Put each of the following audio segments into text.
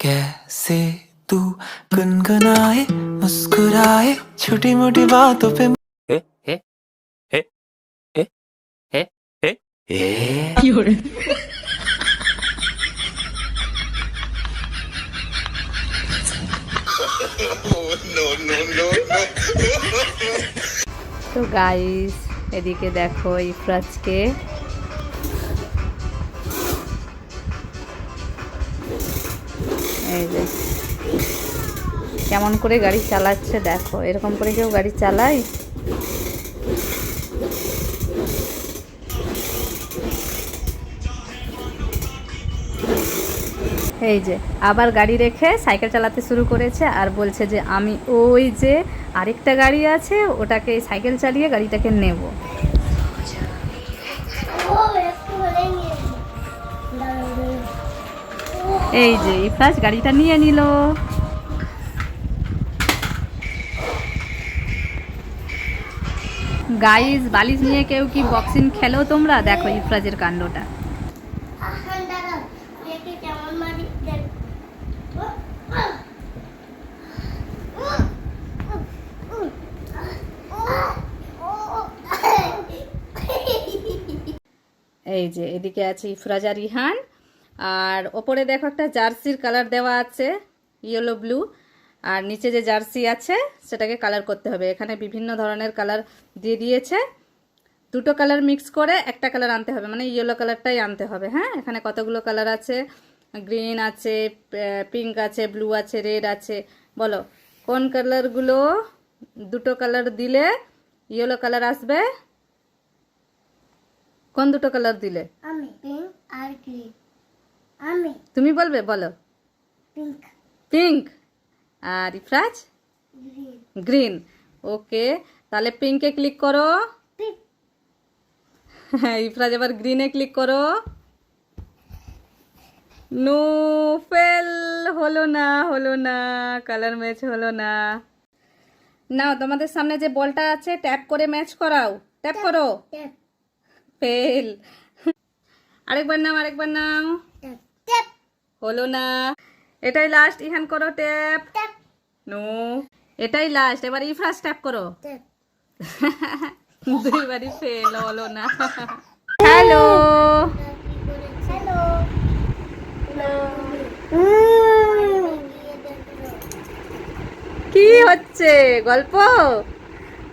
कैसे तू गुनगुनाए मुस्कुराए छोटी मोटी बातों पे हे हे हे हे हे हे हे তো গাইস এদিকে দেখো ইফরাজকে এই যে কেমন করে গাড়ি চালাচ্ছে দেখো, এরকম করে কেউ গাড়ি চালায়? এই যে আবার গাড়ি রেখে সাইকেল চালাতে শুরু করেছে আর বলছে যে আমি ওই যে আরেকটা গাড়ি আছে ওটাকে সাইকেল চালিয়ে গাড়িটাকে নেব। এই যে ইফরাজ গাড়িটা নিয়ে নিল। গাইস বালিশ নিয়ে কেউ কি বক্সিং খেলো তোমরা? দেখো ইফরাজের কাণ্ডটা। এই যে এদিকে আছে ইফরাজ আর রিহান, আর ওপরে দেখো একটা জার্সির কালার দেওয়া আছে ইয়েলো ব্লু, আর নিচে যে জার্সি আছে সেটাকে কালার করতে হবে। এখানে বিভিন্ন ধরনের কালার দিয়ে দিয়েছে, দুটো কালার মিক্স করে একটা কালার আনতে হবে, মানে ইয়েলো কালারটাই আনতে হবে। হ্যাঁ, এখানে কতগুলো কালার আছে, গ্রিন আছে, পিঙ্ক আছে, ব্লু আছে, রেড আছে। বলো কোন কালারগুলো দুটো কালার দিলে ইয়েলো কালার আসবে? কোন দুটো কালার দিলে? আমি পিঙ্ক আর গ্রিন। আমি তুমি বলবে, বলো। পিঙ্ক। পিঙ্ক। আর ইফরাজ? গ্রিন। গ্রিন। ওকে, তাহলে পিঙ্কে ক্লিক করো। হ্যাঁ, ইফরাজ এবার গ্রিনে ক্লিক করো। নো, ফেল, হলো না, হলো না, কালার ম্যাচ হলো না। নাও তোমাদের সামনে যে বলটা আছে ট্যাপ করে ম্যাচ করাও, ট্যাপ করো। Tap fail. আরেকবার নাও, আরেকবার নাও। Tap tap. হলো না, এটাই লাস্ট। ইহান করো ট্যাপ। ট্যাপ। নো, এটাই লাস্ট। এবার ইফরাজ ট্যাপ করো। ট্যাপ। দুইবারই ফেল, হলো না। Hello, hello. কি হচ্ছে গল্প?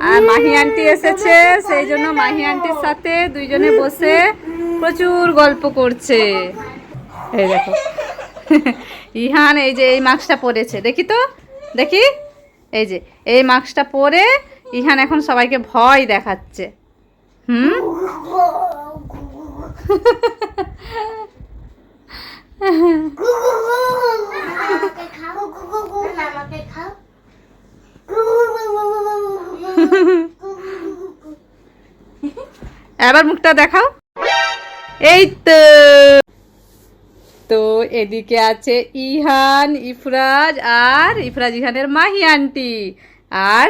আর মাহি আন্টি এসেছে, সেই জন্য মাহি আন্টির সাথে দুইজনে বসে প্রচুর গল্প করছে। এই দেখো ইহান এই যে এই মাস্কটা পরেছে, দেখি তো, দেখি। এই যে এই মাস্কটা পরে ইহান এখন সবাইকে ভয় দেখাচ্ছে। হুম। আমাকে খাও। আমাকে খাও। এবার মুখটা দেখাও। এই তো। তো এদিকে আছে ইহান, ইফরাজ আর ইফরাজ ইহানের মাহি আন্টি, আর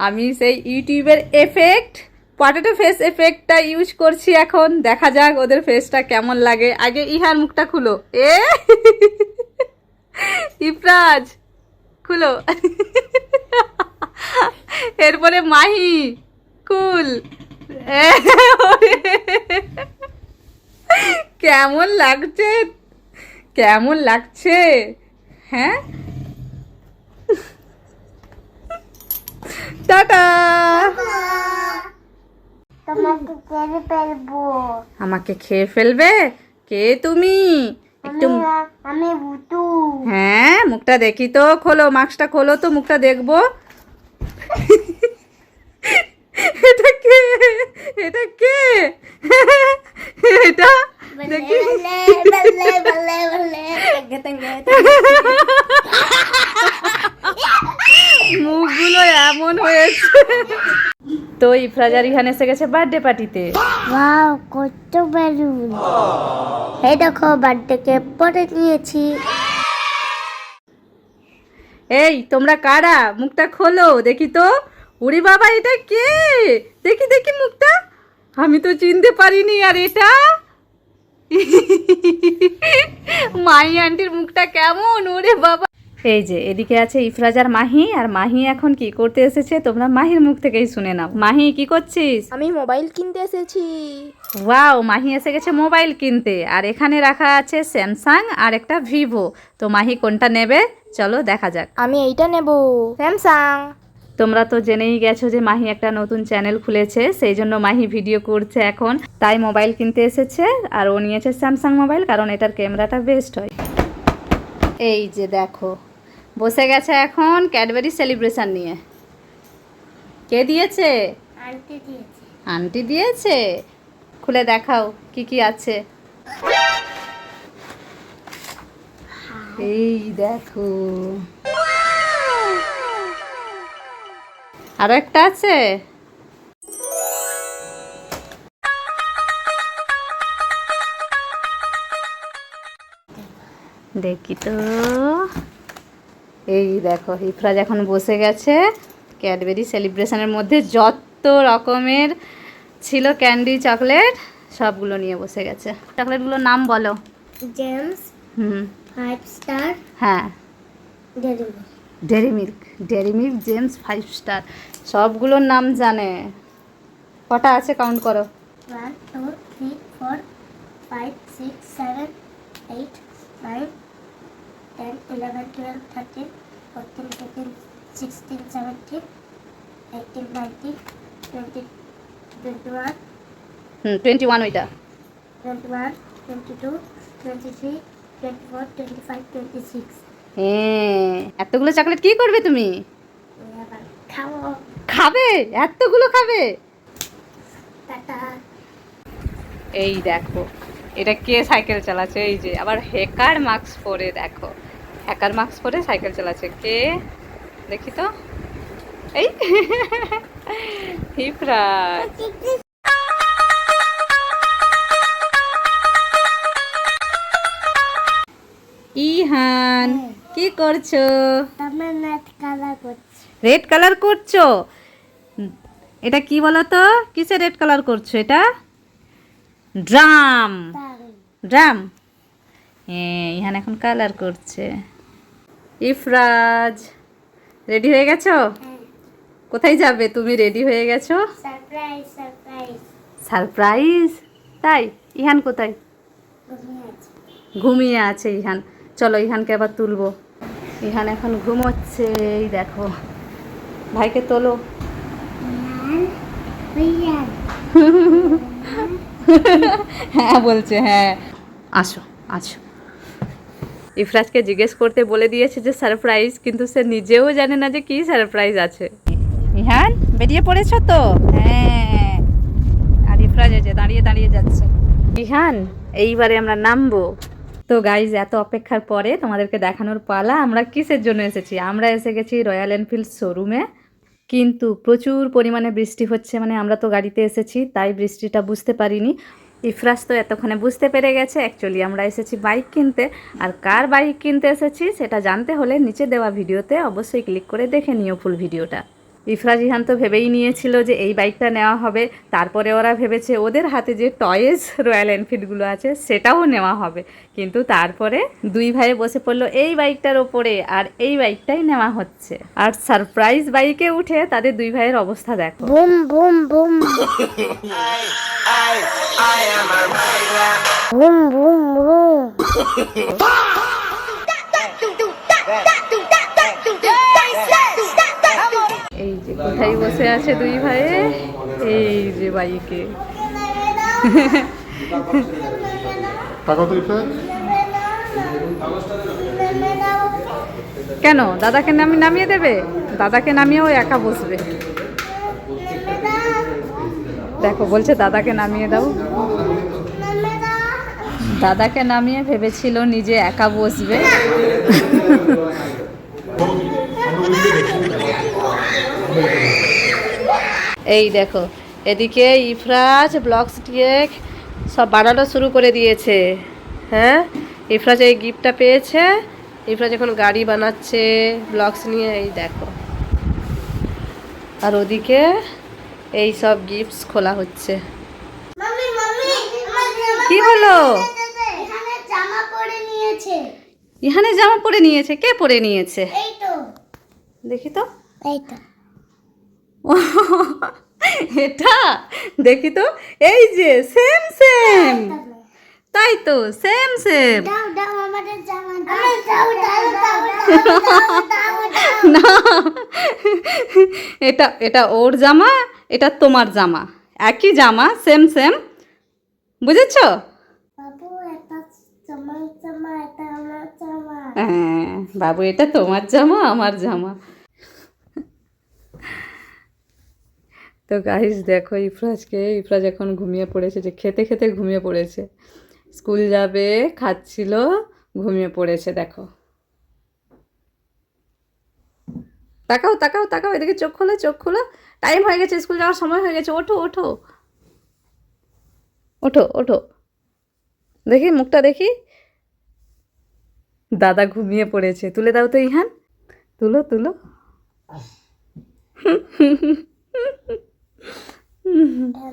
আমি সেই ইউটিউবের এফেক্ট পটেটো ফেস এফেক্টটা ইউজ করছি। এখন দেখা যাক ওদের ফেসটা কেমন লাগে। আগে ইহান মুখটা খুলো। ইফরাজ খুলো। এরপরে মাহি কুল। কেমন লাগছে, কেমন লাগছে? হ্যাঁ, টাটা। তোমাকে খেয়ে ফেলবো। আমাকে খেয়ে ফেলবে? কে তুমি? একটু আমি ভুতু। হ্যাঁ, মুখটা দেখি তো, খোলো, মাস্কটা খোলো তো, মুখটা দেখবো। এটা কে? এটা কে? এটা দেখি। মুখগুলো এমন হয়েছে। তো ইফরাজ আর ইহান এসে গেছে বার্থডে পার্টিতে। ওয়াও, কত বেলুন! এই দেখো বার্থডে কেক পরে নিয়েছি। এই তোমরা কারা? মুখটা খোলো দেখি তো। ওরে বাবা, এটা কে? দেখি দেখি মুখটা, আমি তো চিনতে পারিনি। আর এটা মাহি আন্টির মুখটা কেমন, ওরে বাবা। এই যে এদিকে আছে ইফরাজ আর মাহি, আর মাহি এখন কি করতে এসেছে তোমরা মাহির মুখ থেকেই শুনে নাও। মাহি কি করছিস? আমি মোবাইল কিনতে এসেছি। ওয়াও, মাহি এসে গেছে মোবাইল কিনতে। আর এখানে রাখা আছে স্যামসাং আর একটা ভিভো। তো মাহি কোনটা নেবে চলো দেখা যাক। আমি এইটা নেব, স্যামসাং। তোমরা তো জেনেই গেছো যে মাহি একটা নতুন চ্যানেল খুলেছে, সেই জন্য মাহি ভিডিও করছে এখন, তাই মোবাইল কিনতে এসেছে। আর ও নিয়েছে স্যামসাং মোবাইল, কারণ এটার ক্যামেরাটা বেস্ট হয়। এই যে দেখো বসে গেছে এখন ক্যাডবেরি সেলিব্রেশন নিয়ে। কে দিয়েছে? আন্টি দিয়েছে। আন্টি দিয়েছে। খুলে দেখাও কি কি আছে। এই দেখো, আরো একটা আছে। দেখি তো, এই দেখো ইফরাজ এখন বসে গেছে ক্যাডবেরি সেলিব্রেশনের মধ্যে যত রকমের ছিল ক্যান্ডি চকলেট সবগুলো নিয়ে বসে গেছে। চকলেটগুলোর নাম বলো। জেমস, হুম, 5 স্টার, হ্যাঁ, dairy dairy milk Gems 5 star, সবগুলোর নাম জানে। কটা আছে কাউন্ট করো। 1 2 3 4 5 6 7 8 9 10 11 12 13 14 15 16 17 18 19 20 21 21 ওইটা। 21 22 23 24 25 26 হ্যাঁ, এতগুলো চকলেট কি করবে তুমি? এবার খাবো। খাবে? এতগুলো খাবে? টাটা। এই দেখো এটা কে সাইকেল চালাচ্ছে, এই যে আবার হ্যাকার মাস্ক পরে, দেখো হ্যাকার মাস্ক পরে সাইকেল চালাচ্ছে কে, দেখি তো। এই ইফরাজ। ইহান কি করছো? আমার নাচ কালার করছে। রেড কালার করছো? এটা কি বলো তো, কিসে রেড কালার করছো এটা? ড্রাম। ড্রাম, হ্যাঁ ইহান এখন কালার করছে। ইফরাজ রেডি হয়ে গেছো? কোথায় যাবে তুমি? রেডি হয়ে গেছো? Surprise surprise. সারপ্রাইজ? তাই? ইহান কোথায়? ঘুমিয়ে আছে ইহান। চলো ইহানকে আবার তুলবো। ইহান এখন ঘুমোচ্ছে, এই দেখো। ভাইকে তোলো। হ্যাঁ বলছে, হ্যাঁ আসো আসো। ইফরাজকে জিজ্ঞেস করতে বলে দিয়েছে যে সারপ্রাইজ, কিন্তু সে নিজেও জানে না যে কি সারপ্রাইজ আছে। ইহান বেরিয়ে পড়েছো তো? হ্যাঁ, আর ইফরাজ এই যে দাঁড়িয়ে দাঁড়িয়ে যাচ্ছে। ইহান এইবারে আমরা নামবো। তো গাইজ এত অপেক্ষার পরে তোমাদেরকে দেখানোর পালা আমরা কিসের জন্য এসেছি। আমরা এসে গেছি রয়্যাল এনফিল্ড শোরুমে, কিন্তু প্রচুর পরিমাণে বৃষ্টি হচ্ছে, মানে আমরা তো গাড়িতে এসেছি তাই বৃষ্টিটা বুঝতে পারিনি। ইফরাজ তো এতক্ষণে বুঝতে পেরে গেছে অ্যাকচুয়ালি আমরা এসেছি বাইক কিনতে। আর কার বাইক কিনতে এসেছি সেটা জানতে হলে নিচে দেওয়া ভিডিওতে অবশ্যই ক্লিক করে দেখে নিও ফুল ভিডিওটা। ইফরাজ ইহান তো ভেবেই নিয়েছিল যে এই বাইকটা নেওয়া হবে, তারপরে ওরা ভেবেছে ওদের হাতে যে টয়েস রয়্যাল এনফিল্ডগুলো আছে সেটাও নেওয়া হবে, কিন্তু তারপরে দুই ভাইয়ে বসে পড়লো এই বাইকটার ওপরে, আর এই বাইকটাই নেওয়া হচ্ছে। আর সারপ্রাইজ বাইকে উঠে তাদের দুই ভাইয়ের অবস্থা দেখো। Boom boom boom boom boom boom. এই যে কোথায় বসে আছে দুই ভাইয়ে, এই যে বাইকে। কেন দাদাকে নামিয়ে দেবে? দাদাকে নামিয়েও একা বসবে। দেখো বলছে দাদাকে নামিয়ে দাও। দাদাকে নামিয়ে ভেবেছিল নিজে একা বসবে। এই দেখো এদিকে ইফরাজ ব্লগস দিয়ে সব বানানো শুরু করে দিয়েছে। হ্যাঁ, ইফরাজ এই গিফটটা পেয়েছে, ইফরাজ এখন গাড়ি বানাচ্ছে ব্লগস নিয়ে, এই দেখো। আর ওদিকে এই সব গিফটস খোলা হচ্ছে। কি হলো? নিয়েছে। ইহানের জামা পরে নিয়েছে? কে পরে নিয়েছে? এই তো, দেখি তো। এই তো। এটা দেখি তো। এই যে সেম সেম, তাই তো সেম সেম। দাও দাও আমাদের জামা দাও। দাও দাও দাও দাও দাও দাও। না, এটা এটা ওর জামা, এটা তোমার জামা, একই জামা, সেম সেম, বুঝেছো? বাবু এটা তোমার জামা, এটা আমার জামা। হ্যাঁ বাবু, এটা তোমার জামা, আমার জামা। তো গাইস দেখো, ইফরাজ এখন ঘুমিয়ে পড়েছে, যে খেতে খেতে ঘুমিয়ে পড়েছে। স্কুল যাবে, খাচ্ছিল, ঘুমিয়ে পড়েছে। দেখো, তাকাও তাকাও তাকাও, এদিকে চোখ খোলো, চোখ খোলো। টাইম হয়ে গেছে, স্কুল যাওয়ার সময় হয়ে গেছে। ওঠো ওঠো ওঠো ওঠো, দেখি মুখটা দেখি। দাদা ঘুমিয়ে পড়েছে, তুলে দাও তো ইহান, তুলো তুলো।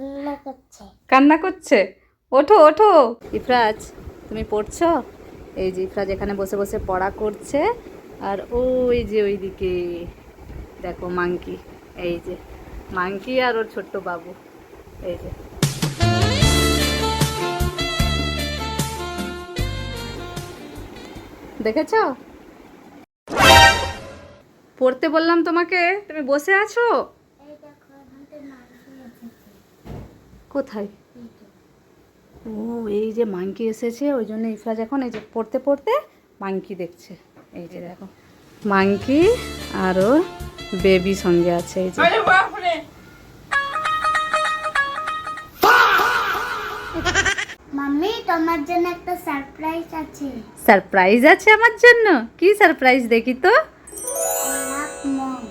রান্না করছে। কান্না করছে? ওঠো ওঠো। ইফরাজ, তুমি পড়ছো? এই যে ইফরাজ এখানে বসে বসে পড়া করছে, আর ওই যে ওইদিকে দেখো মাংকি, এই যে মাংকি আর ওর ছোট্ট বাবু, এই যে। দেখেছো? পড়তে বললাম তোমাকে, তুমি বসে আছো কোথায়? ও, এই যে মাংকি এসেছে, ওই জন্য ইফরাজ এখন এই যে পড়তে পড়তে মাংকি দেখছে। এই যে দেখো, মাংকি আর ওর বেবি সঙ্গে আছে। এই যে মাম্মি তোমার জন্য একটা সারপ্রাইজ আছে। সারপ্রাইজ আছে আমার জন্য? কি সারপ্রাইজ দেখি তো। লাভ মম।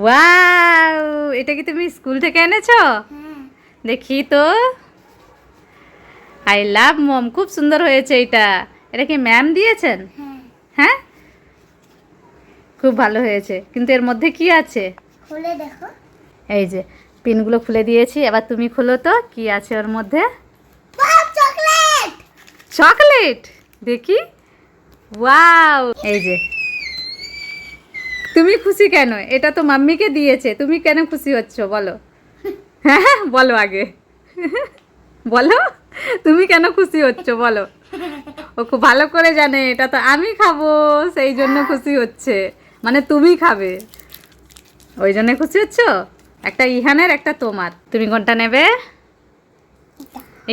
ওয়াও, এটা কি তুমি স্কুল থেকে এনেছো? হ্যাঁ। দেখি তো। আই লাভ মম, খুব সুন্দর হয়েছে এটা। এটা কি ম্যাম দিয়েছেন? হ্যাঁ। হ্যাঁ, খুব ভালো হয়েছে, কিন্তু এর মধ্যে কি আছে? খুলে দেখো। এই যে পিনগুলো খুলে দিয়েছি, এবার তুমি খোলো তো, কি আছে ওর মধ্যে। Wow, chocolate. চকলেট, দেখি। ওয়াও, এই যে। তুমি খুশি কেন? এটা তো মাম্মিকে দিয়েছে, তুমি কেন খুশি হচ্ছ বলো? হ্যাঁ বলো আগে, বলো তুমি কেন খুশি হচ্ছ বলো। ও খুব ভালো করে জানে এটা তো আমি খাবো, সেই জন্য খুশি হচ্ছে। মানে তুমি খাবে, ওই জন্য খুশি হচ্ছ। একটা ইহানের, একটা তোমার, তুমি কোনটা নেবে?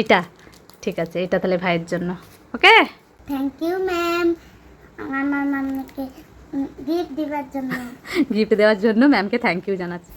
এটা, ঠিক আছে, এটা তাহলে ভাইয়ের জন্য। ওকে, থ্যাংক ইউ ম্যাম, আমার মাম্মাকে গিফট দিবার জন্য। গিফট দেওয়ার জন্য ম্যামকে থ্যাংক ইউ জানাচ্ছি।